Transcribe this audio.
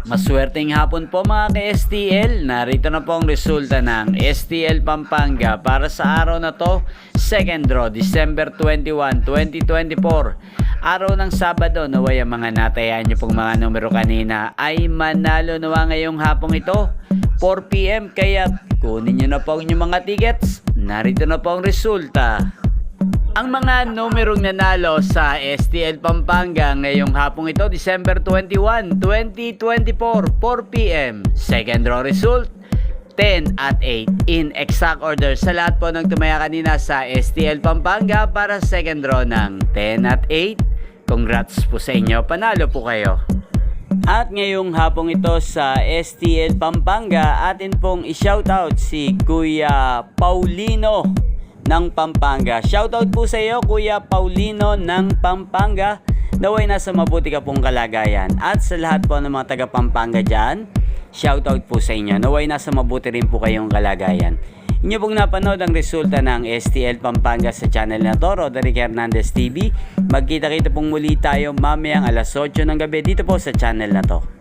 Maswerteng hapon po mga ka-STL. Narito na po ang resulta ng STL Pampanga para sa araw na to, second draw, December 21, 2024. Araw ng Sabado, naway ang mga natayaan nyo pong mga numero kanina ay manalo nawa ngayong hapong ito, 4 PM. Kaya kunin nyo na po ang inyong mga tickets. Narito na po ang resulta. Ang mga numerong nanalo sa STL Pampanga ngayong hapong ito, December 21, 2024, 4 PM. Second draw result, 10 at 8 in exact order sa lahat po ng tumaya kanina sa STL Pampanga para second draw ng 10 at 8. Congrats po sa inyo, panalo po kayo. At ngayong hapong ito sa STL Pampanga, atin pong i-shoutout si Kuya Paulino ng Pampanga. Shoutout po sa iyo, Kuya Paulino ng Pampanga. Naway nasa mabuti ka pong kalagayan. At sa lahat po ng mga taga Pampanga dyan, shoutout po sa inyo. Naway nasa mabuti rin po kayong kalagayan. Inyo pong napanood ang resulta ng STL Pampanga sa channel na to, Roderick Hernandez TV. Magkita-kita pong muli tayo mamayang alas 8 ng gabi dito po sa channel na to.